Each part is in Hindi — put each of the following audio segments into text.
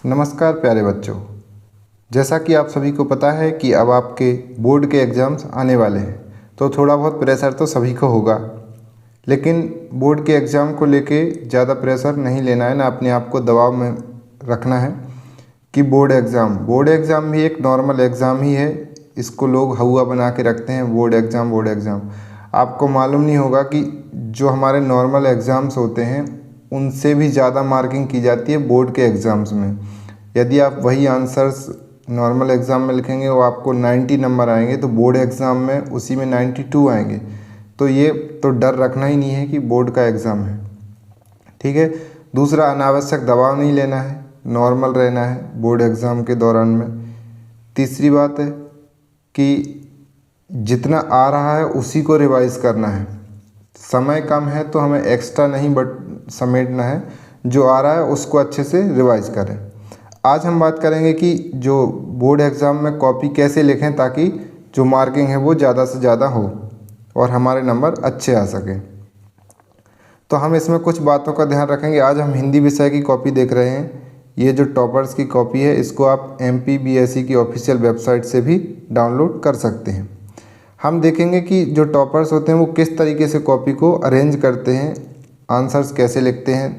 नमस्कार प्यारे बच्चों। जैसा कि आप सभी को पता है कि अब आपके बोर्ड के एग्ज़ाम्स आने वाले हैं, तो थोड़ा बहुत प्रेशर तो सभी को होगा। लेकिन बोर्ड के एग्ज़ाम को लेके ज़्यादा प्रेशर नहीं लेना है, ना अपने आप को दबाव में रखना है कि बोर्ड एग्ज़ाम भी एक नॉर्मल एग्ज़ाम ही है। इसको लोग हौवा बना के रखते हैं, बोर्ड एग्ज़ाम। आपको मालूम नहीं होगा कि जो हमारे नॉर्मल एग्ज़ाम्स होते हैं उनसे भी ज़्यादा मार्किंग की जाती है बोर्ड के एग्ज़ाम्स में। यदि आप वही आंसर्स नॉर्मल एग्ज़ाम में लिखेंगे वो आपको 90 नंबर आएंगे, तो बोर्ड एग्ज़ाम में उसी में 92 आएंगे। तो ये तो डर रखना ही नहीं है कि बोर्ड का एग्ज़ाम है, ठीक है। दूसरा, अनावश्यक दबाव नहीं लेना है, नॉर्मल रहना है बोर्ड एग्ज़ाम के दौरान में। तीसरी बात है कि जितना आ रहा है उसी को रिवाइज़ करना है। समय कम है तो हमें एक्स्ट्रा नहीं समेटना है, जो आ रहा है उसको अच्छे से रिवाइज़ करें। आज हम बात करेंगे कि जो बोर्ड एग्ज़ाम में कॉपी कैसे लिखें ताकि जो मार्किंग है वो ज़्यादा से ज़्यादा हो और हमारे नंबर अच्छे आ सकें। तो हम इसमें कुछ बातों का ध्यान रखेंगे। आज हम हिंदी विषय की कॉपी देख रहे हैं। ये जो टॉपर्स की कॉपी है इसको आप MPBSE की ऑफिशियल वेबसाइट से भी डाउनलोड कर सकते हैं। हम देखेंगे कि जो टॉपर्स होते हैं वो किस तरीके से कॉपी को अरेंज करते हैं, आंसर्स कैसे लिखते हैं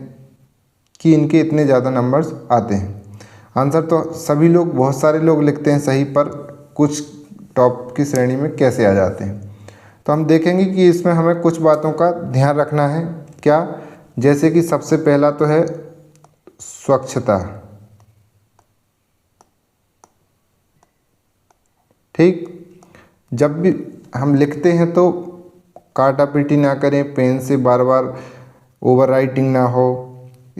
कि इनके इतने ज़्यादा नंबर्स आते हैं। आंसर तो सभी लोग, बहुत सारे लोग लिखते हैं सही, पर कुछ टॉप की श्रेणी में कैसे आ जाते हैं। तो हम देखेंगे कि इसमें हमें कुछ बातों का ध्यान रखना है। क्या? जैसे कि सबसे पहला तो है स्वच्छता, ठीक। जब भी हम लिखते हैं तो काटा पीटी ना करें, पेन से बार बार ओवर राइटिंग ना हो।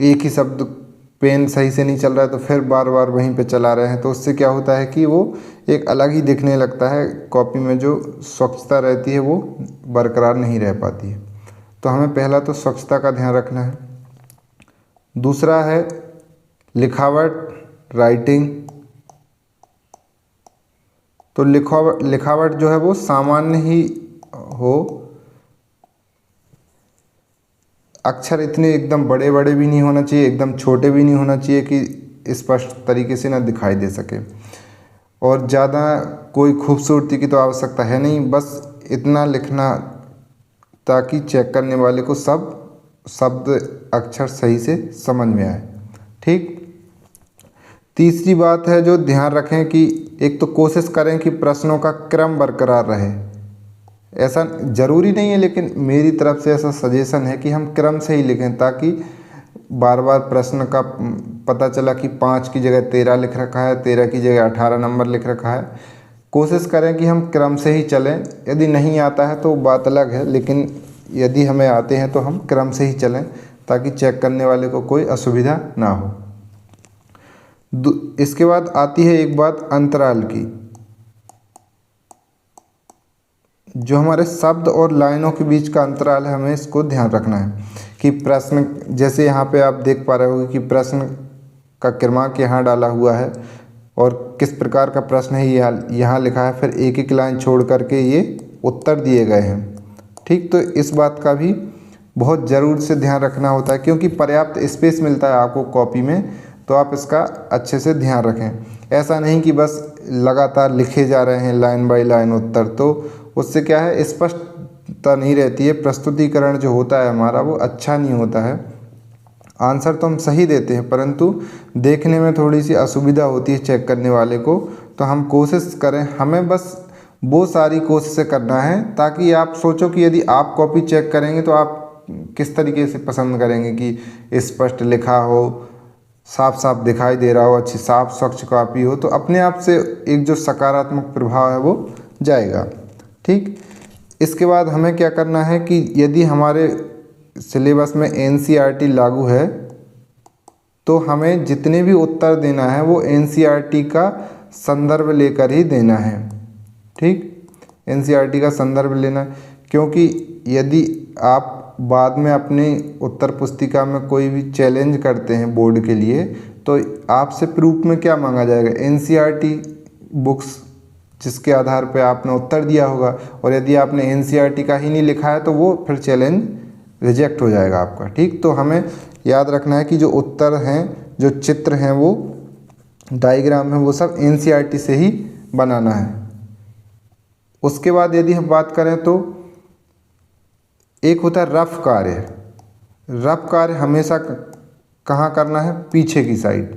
एक ही शब्द पेन सही से नहीं चल रहा है तो फिर बार बार वहीं पे चला रहे हैं, तो उससे क्या होता है कि वो एक अलग ही दिखने लगता है। कॉपी में जो स्वच्छता रहती है वो बरकरार नहीं रह पाती है। तो हमें पहला तो स्वच्छता का ध्यान रखना है। दूसरा है लिखावट, राइटिंग। तो लिखावट जो है वो सामान्य ही हो, अक्षर इतने एकदम बड़े बड़े भी नहीं होना चाहिए, एकदम छोटे भी नहीं होना चाहिए कि स्पष्ट तरीके से ना दिखाई दे सके। और ज़्यादा कोई खूबसूरती की तो आवश्यकता है नहीं, बस इतना लिखना ताकि चेक करने वाले को सब शब्द अक्षर सही से समझ में आए, ठीक। तीसरी बात है जो ध्यान रखें कि एक तो कोशिश करें कि प्रश्नों का क्रम बरकरार रहे। ऐसा ज़रूरी नहीं है, लेकिन मेरी तरफ से ऐसा सजेशन है कि हम क्रम से ही लिखें, ताकि बार बार प्रश्न का पता चला कि 5 की जगह 13 लिख रखा है, 13 की जगह 18 नंबर लिख रखा है। कोशिश करें कि हम क्रम से ही चलें। यदि नहीं आता है तो बात अलग है, लेकिन यदि हमें आते हैं तो हम क्रम से ही चलें ताकि चेक करने वाले को कोई असुविधा ना हो। इसके बाद आती है एक बात अंतराल की। जो हमारे शब्द और लाइनों के बीच का अंतराल है, हमें इसको ध्यान रखना है कि प्रश्न, जैसे यहाँ पे आप देख पा रहे होंगे कि प्रश्न का क्रमांक यहाँ डाला हुआ है और किस प्रकार का प्रश्न है यहाँ लिखा है, फिर एक एक लाइन छोड़ करके ये उत्तर दिए गए हैं, ठीक। तो इस बात का भी बहुत ज़रूर से ध्यान रखना होता है, क्योंकि पर्याप्त स्पेस मिलता है आपको कॉपी में, तो आप इसका अच्छे से ध्यान रखें। ऐसा नहीं कि बस लगातार लिखे जा रहे हैं लाइन बाय लाइन उत्तर, तो उससे क्या है, स्पष्टता नहीं रहती है। प्रस्तुतिकरण जो होता है हमारा वो अच्छा नहीं होता है। आंसर तो हम सही देते हैं, परंतु देखने में थोड़ी सी असुविधा होती है चेक करने वाले को। तो हम कोशिश करें, हमें बस वो सारी कोशिशें करना है ताकि आप सोचो कि यदि आप कॉपी चेक करेंगे तो आप किस तरीके से पसंद करेंगे कि स्पष्ट लिखा हो, साफ साफ दिखाई दे रहा हो, अच्छी साफ स्वच्छ कॉपी हो, तो अपने आप से एक जो सकारात्मक प्रभाव है वो जाएगा, ठीक। इसके बाद हमें क्या करना है कि यदि हमारे सिलेबस में NCERT लागू है तो हमें जितने भी उत्तर देना है वो NCERT का संदर्भ लेकर ही देना है, ठीक। NCERT का संदर्भ लेना, क्योंकि यदि आप बाद में अपने उत्तर पुस्तिका में कोई भी चैलेंज करते हैं बोर्ड के लिए, तो आपसे प्रूफ में क्या मांगा जाएगा, NCERT बुक्स जिसके आधार पर आपने उत्तर दिया होगा। और यदि आपने NCERT का ही नहीं लिखा है तो वो फिर चैलेंज रिजेक्ट हो जाएगा आपका, ठीक। तो हमें याद रखना है कि जो उत्तर हैं, जो चित्र हैं, वो डायग्राम है वो सब एनसीईआरटी से ही बनाना है। उसके बाद यदि हम बात करें तो एक होता है रफ कार्य। रफ कार्य हमेशा कहाँ करना है, पीछे की साइड,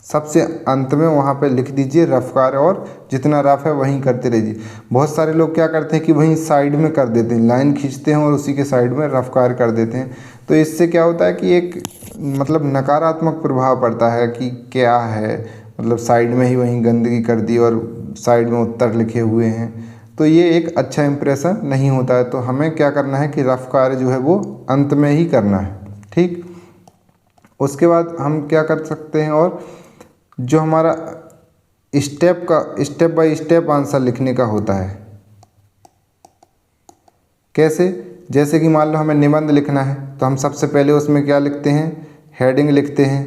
सबसे अंत में वहाँ पे लिख दीजिए रफ कार्य, और जितना रफ है वहीं करते रहिए। बहुत सारे लोग क्या करते हैं कि वहीं साइड में कर देते हैं, लाइन खींचते हैं और उसी के साइड में रफ कार्य कर देते हैं। तो इससे क्या होता है कि एक मतलब नकारात्मक प्रभाव पड़ता है कि क्या है, मतलब साइड में ही वहीं गंदगी कर दी और साइड में उत्तर लिखे हुए हैं, तो ये एक अच्छा इंप्रेशन नहीं होता है। तो हमें क्या करना है कि रफ कार्य जो है वो अंत में ही करना है, ठीक। उसके बाद हम क्या कर सकते हैं, और जो हमारा स्टेप बाय स्टेप आंसर लिखने का होता है। कैसे, जैसे कि मान लो हमें निबंध लिखना है तो हम सबसे पहले उसमें क्या लिखते हैं, हेडिंग लिखते हैं,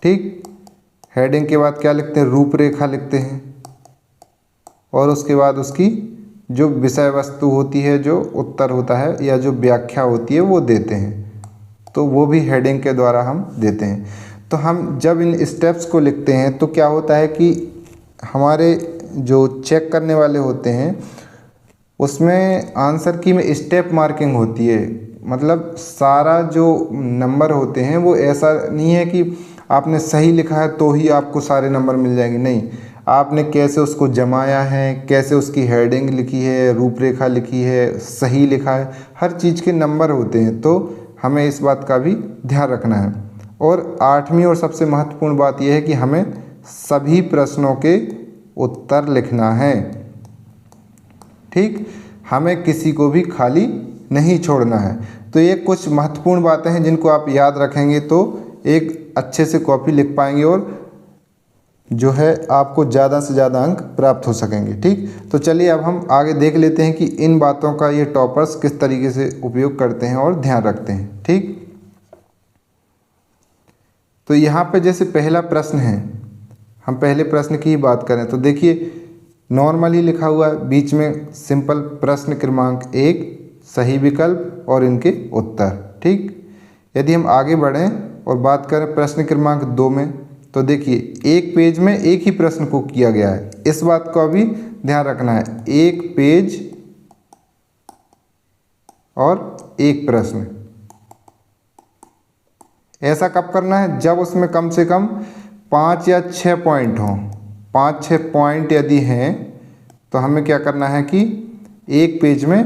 ठीक। हेडिंग के बाद क्या लिखते हैं, रूपरेखा लिखते हैं, और उसके बाद उसकी जो विषय वस्तु होती है, जो उत्तर होता है या जो व्याख्या होती है वो देते हैं, तो वो भी हेडिंग के द्वारा हम देते हैं। तो हम जब इन स्टेप्स को लिखते हैं तो क्या होता है कि हमारे जो चेक करने वाले होते हैं उसमें आंसर की में स्टेप मार्किंग होती है। मतलब सारा जो नंबर होते हैं वो ऐसा नहीं है कि आपने सही लिखा है तो ही आपको सारे नंबर मिल जाएंगे, नहीं, आपने कैसे उसको जमाया है, कैसे उसकी हेडिंग लिखी है, रूपरेखा लिखी है, सही लिखा है, हर चीज़ के नंबर होते हैं। तो हमें इस बात का भी ध्यान रखना है। और 8वीं और सबसे महत्वपूर्ण बात यह है कि हमें सभी प्रश्नों के उत्तर लिखना है, ठीक। हमें किसी को भी खाली नहीं छोड़ना है। तो ये कुछ महत्वपूर्ण बातें हैं जिनको आप याद रखेंगे तो एक अच्छे से कॉपी लिख पाएंगे और जो है आपको ज़्यादा से ज़्यादा अंक प्राप्त हो सकेंगे, ठीक। तो चलिए अब हम आगे देख लेते हैं कि इन बातों का ये टॉपर्स किस तरीके से उपयोग करते हैं और ध्यान रखते हैं, ठीक। तो यहाँ पे जैसे पहला प्रश्न है, हम पहले प्रश्न की ही बात करें तो देखिए नॉर्मली लिखा हुआ है, बीच में सिंपल प्रश्न क्रमांक 1, सही विकल्प और इनके उत्तर, ठीक। यदि हम आगे बढ़ें और बात करें प्रश्न क्रमांक 2 में तो देखिए एक पेज में एक ही प्रश्न को किया गया है, इस बात का भी ध्यान रखना है, एक पेज और एक प्रश्न। ऐसा कब करना है, जब उसमें कम से कम 5 या 6 पॉइंट हों। 5-6 पॉइंट यदि हैं तो हमें क्या करना है कि एक पेज में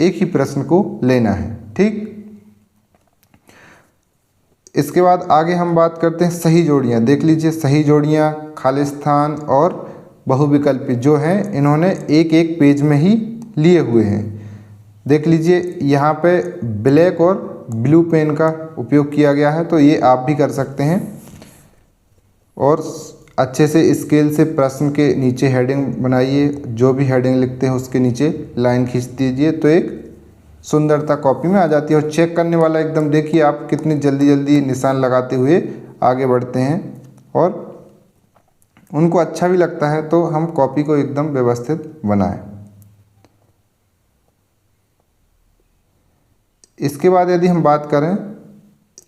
एक ही प्रश्न को लेना है, ठीक। इसके बाद आगे हम बात करते हैं सही जोड़ियाँ। देख लीजिए सही जोड़ियाँ, खाली स्थान और बहुविकल्पी जो हैं इन्होंने एक एक पेज में ही लिए हुए हैं। देख लीजिए यहाँ पे ब्लैक और ब्लू पेन का उपयोग किया गया है, तो ये आप भी कर सकते हैं। और अच्छे से स्केल से प्रश्न के नीचे हेडिंग बनाइए, जो भी हेडिंग लिखते हैं उसके नीचे लाइन खींच दीजिए, तो एक सुंदरता कॉपी में आ जाती है। और चेक करने वाला एकदम देखिए आप कितनी जल्दी जल्दी निशान लगाते हुए आगे बढ़ते हैं और उनको अच्छा भी लगता है, तो हम कॉपी को एकदम व्यवस्थित बनाएं। इसके बाद यदि हम बात करें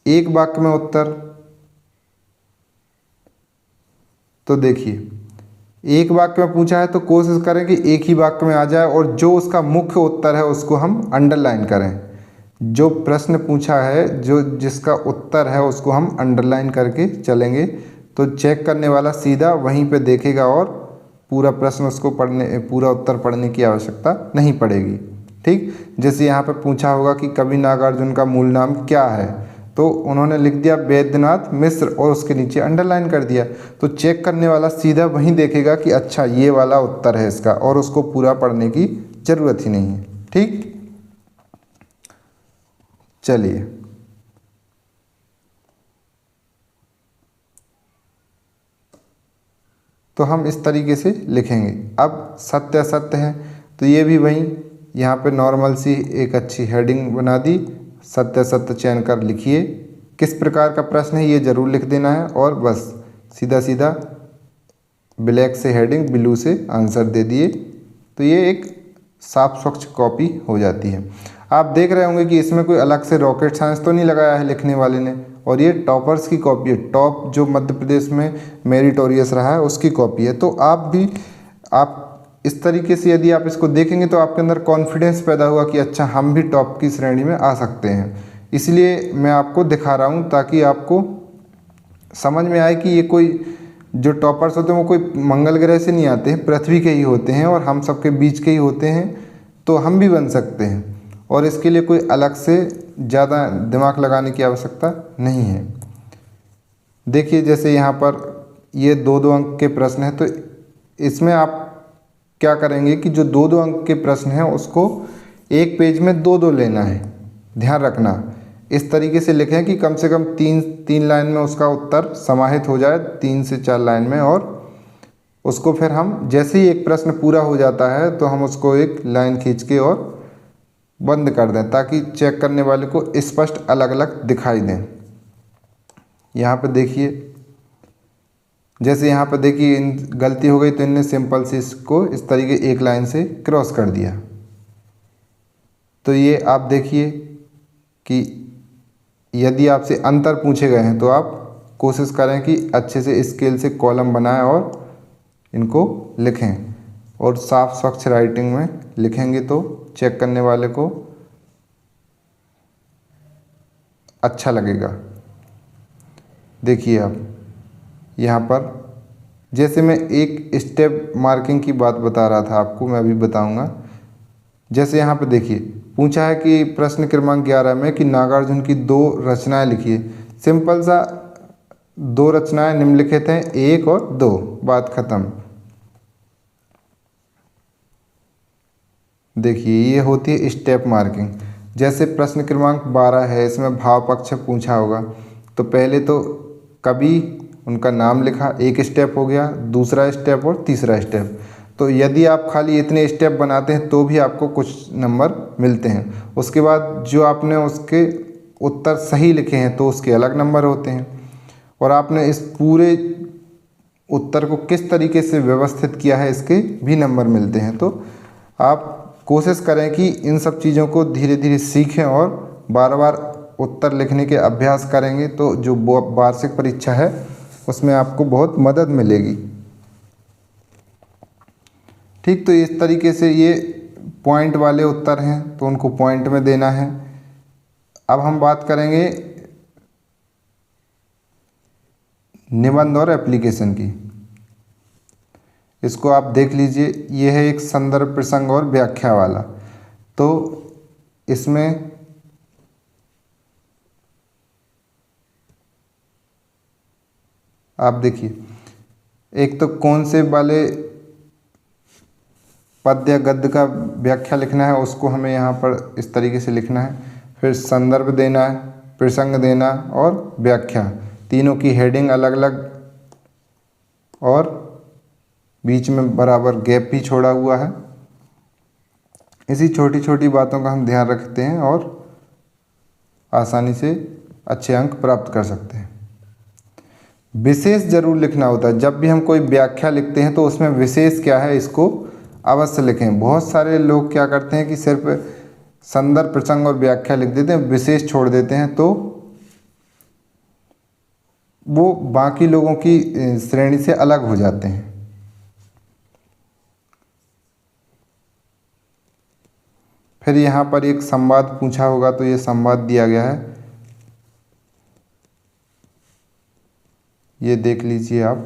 एक वाक्य में उत्तर, तो देखिए एक वाक्य में पूछा है तो कोशिश करें कि एक ही वाक्य में आ जाए और जो उसका मुख्य उत्तर है उसको हम अंडरलाइन करें। जो प्रश्न पूछा है, जो जिसका उत्तर है उसको हम अंडरलाइन करके चलेंगे, तो चेक करने वाला सीधा वहीं पे देखेगा और पूरा प्रश्न उसको पूरा उत्तर पढ़ने की आवश्यकता नहीं पड़ेगी, ठीक। जैसे यहाँ पे पूछा होगा कि कवि नागार्जुन का मूल नाम क्या है, तो उन्होंने लिख दिया वैद्यनाथ मिश्र और उसके नीचे अंडरलाइन कर दिया, तो चेक करने वाला सीधा वहीं देखेगा कि अच्छा ये वाला उत्तर है इसका, और उसको पूरा पढ़ने की ज़रूरत ही नहीं है, ठीक। चलिए तो हम इस तरीके से लिखेंगे। अब सत्य असत्य है तो ये भी वहीं यहाँ पे नॉर्मल सी एक अच्छी हेडिंग बना दी, सत्य असत्य चयन कर लिखिए, किस प्रकार का प्रश्न है ये ज़रूर लिख देना है, और बस सीधा सीधा ब्लैक से हेडिंग, ब्लू से आंसर दे दिए, तो ये एक साफ स्वच्छ कॉपी हो जाती है। आप देख रहे होंगे कि इसमें कोई अलग से रॉकेट साइंस तो नहीं लगाया है लिखने वाले ने, और ये टॉपर्स की कॉपी है, टॉप जो मध्य प्रदेश में मेरिटोरियस रहा है उसकी कॉपी है। तो आप इस तरीके से यदि आप इसको देखेंगे तो आपके अंदर कॉन्फिडेंस पैदा होगा कि अच्छा हम भी टॉप की श्रेणी में आ सकते हैं। इसलिए मैं आपको दिखा रहा हूँ ताकि आपको समझ में आए कि ये कोई जो टॉपर्स होते हैं वो कोई मंगल ग्रह से नहीं आते हैं, पृथ्वी के ही होते हैं और हम सबके बीच के ही होते हैं, तो हम भी बन सकते हैं। और इसके लिए कोई अलग से ज़्यादा दिमाग लगाने की आवश्यकता नहीं है। देखिए जैसे यहाँ पर ये 2-2 अंक के प्रश्न हैं, तो इसमें आप क्या करेंगे कि जो 2-2 अंक के प्रश्न हैं उसको एक पेज में 2-2 लेना है। ध्यान रखना इस तरीके से लिखें कि कम से कम 3 लाइन में उसका उत्तर समाहित हो जाए, 3 से 4 लाइन में। और उसको फिर हम जैसे ही एक प्रश्न पूरा हो जाता है तो हम उसको एक लाइन खींच के और बंद कर दें ताकि चेक करने वाले को स्पष्ट अलग अलग दिखाई दें। यहाँ पे देखिए, जैसे यहाँ पे देखिए इन गलती हो गई तो इनने सिंपल से इसको इस तरीके एक लाइन से क्रॉस कर दिया। तो ये आप देखिए कि यदि आपसे अंतर पूछे गए हैं तो आप कोशिश करें कि अच्छे से स्केल से कॉलम बनाएं और इनको लिखें, और साफ स्वच्छ राइटिंग में लिखेंगे तो चेक करने वाले को अच्छा लगेगा। देखिए आप यहाँ पर जैसे मैं एक स्टेप मार्किंग की बात बता रहा था आपको, मैं अभी बताऊंगा। जैसे यहाँ पे देखिए पूछा है कि प्रश्न क्रमांक 11 में कि नागार्जुन की 2 रचनाएं लिखिए। सिंपल सा 2 रचनाएं निम्नलिखित हैं, 1 और 2, बात खत्म। देखिए ये होती है स्टेप मार्किंग। जैसे प्रश्न क्रमांक 12 है, इसमें भाव पक्ष पूछा होगा, तो पहले तो कवि उनका नाम लिखा, एक स्टेप हो गया, दूसरा स्टेप और तीसरा स्टेप। तो यदि आप खाली इतने स्टेप बनाते हैं तो भी आपको कुछ नंबर मिलते हैं। उसके बाद जो आपने उसके उत्तर सही लिखे हैं तो उसके अलग नंबर होते हैं, और आपने इस पूरे उत्तर को किस तरीके से व्यवस्थित किया है इसके भी नंबर मिलते हैं। तो आप कोशिश करें कि इन सब चीज़ों को धीरे धीरे सीखें और बार बार उत्तर लिखने के अभ्यास करेंगे तो जो वार्षिक परीक्षा है उसमें आपको बहुत मदद मिलेगी। ठीक, तो इस तरीके से ये पॉइंट वाले उत्तर हैं तो उनको पॉइंट में देना है। अब हम बात करेंगे निबंध और एप्लीकेशन की। इसको आप देख लीजिए, ये है एक संदर्भ, प्रसंग और व्याख्या वाला। तो इसमें आप देखिए, एक तो कौन से वाले पद्य या गद्य का व्याख्या लिखना है उसको हमें यहाँ पर इस तरीके से लिखना है। फिर संदर्भ देना है, प्रसंग देना और व्याख्या, तीनों की हेडिंग अलग अलग और बीच में बराबर गैप भी छोड़ा हुआ है। इसी छोटी छोटी बातों का हम ध्यान रखते हैं और आसानी से अच्छे अंक प्राप्त कर सकते हैं। विशेष जरूर लिखना होता है, जब भी हम कोई व्याख्या लिखते हैं तो उसमें विशेष क्या है इसको अवश्य लिखें। बहुत सारे लोग क्या करते हैं कि सिर्फ संदर्भ, प्रसंग और व्याख्या लिख देते हैं, विशेष छोड़ देते हैं, तो वो बाकी लोगों की श्रेणी से अलग हो जाते हैं। फिर यहाँ पर एक संवाद पूछा होगा तो ये संवाद दिया गया है, ये देख लीजिए आप।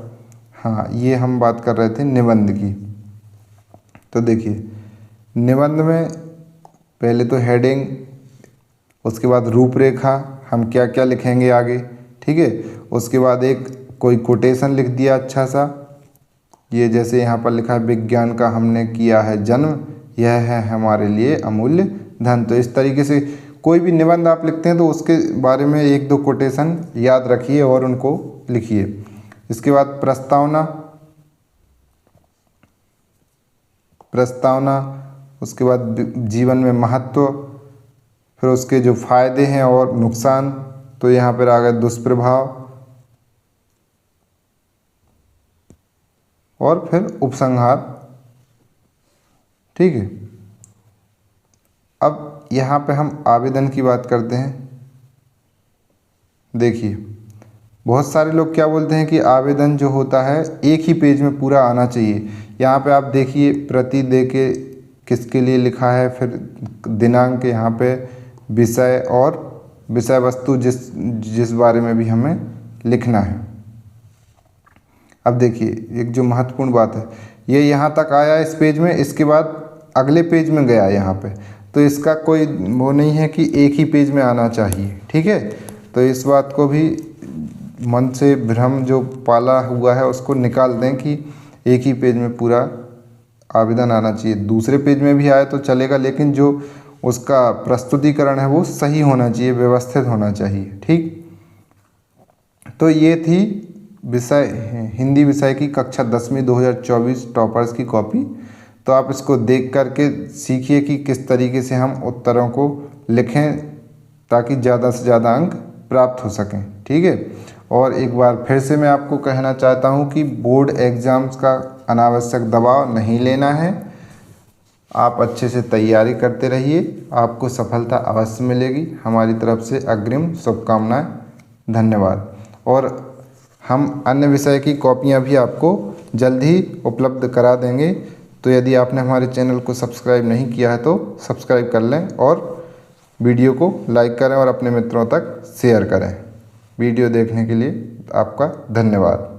हाँ, ये हम बात कर रहे थे निबंध की। तो देखिए निबंध में पहले तो हेडिंग, उसके बाद रूपरेखा, हम क्या क्या लिखेंगे आगे, ठीक है। उसके बाद एक कोई कोटेशन लिख दिया अच्छा सा, ये जैसे यहाँ पर लिखा है विज्ञान का हमने किया है जन्म, यह है हमारे लिए अमूल्य धन। तो इस तरीके से कोई भी निबंध आप लिखते हैं तो उसके बारे में 1-2 कोटेशन याद रखिए और उनको लिखिए। इसके बाद प्रस्तावना, उसके बाद जीवन में महत्व, फिर उसके जो फायदे हैं और नुकसान, तो यहाँ पर आ गए दुष्प्रभाव, और फिर उपसंहार, ठीक है। अब यहाँ पे हम आवेदन की बात करते हैं। देखिए, बहुत सारे लोग क्या बोलते हैं कि आवेदन जो होता है एक ही पेज में पूरा आना चाहिए। यहाँ पे आप देखिए प्रति दे के किसके लिए लिखा है, फिर दिनांक यहाँ पे, विषय और विषय वस्तु जिस बारे में भी हमें लिखना है। अब देखिए एक जो महत्वपूर्ण बात है, ये यहाँ तक आया इस पेज में, इसके बाद अगले पेज में गया यहाँ पे, तो इसका कोई वो नहीं है कि एक ही पेज में आना चाहिए। ठीक है, तो इस बात को भी मन से भ्रम जो पाला हुआ है उसको निकाल दें कि एक ही पेज में पूरा आवेदन आना चाहिए। दूसरे पेज में भी आए तो चलेगा, लेकिन जो उसका प्रस्तुतिकरण है वो सही होना चाहिए, व्यवस्थित होना चाहिए। ठीक, तो ये थी विषय हिंदी विषय की कक्षा 10वीं 2024 टॉपर्स की कॉपी। तो आप इसको देख करके सीखिए कि किस तरीके से हम उत्तरों को लिखें ताकि ज़्यादा से ज़्यादा अंक प्राप्त हो सकें। ठीक है, और एक बार फिर से मैं आपको कहना चाहता हूं कि बोर्ड एग्ज़ाम्स का अनावश्यक दबाव नहीं लेना है। आप अच्छे से तैयारी करते रहिए, आपको सफलता अवश्य मिलेगी। हमारी तरफ से अग्रिम शुभकामनाएं। धन्यवाद। और हम अन्य विषय की कॉपियां भी आपको जल्द ही उपलब्ध करा देंगे। तो यदि आपने हमारे चैनल को सब्सक्राइब नहीं किया है तो सब्सक्राइब कर लें और वीडियो को लाइक करें और अपने मित्रों तक शेयर करें। वीडियो देखने के लिए आपका धन्यवाद।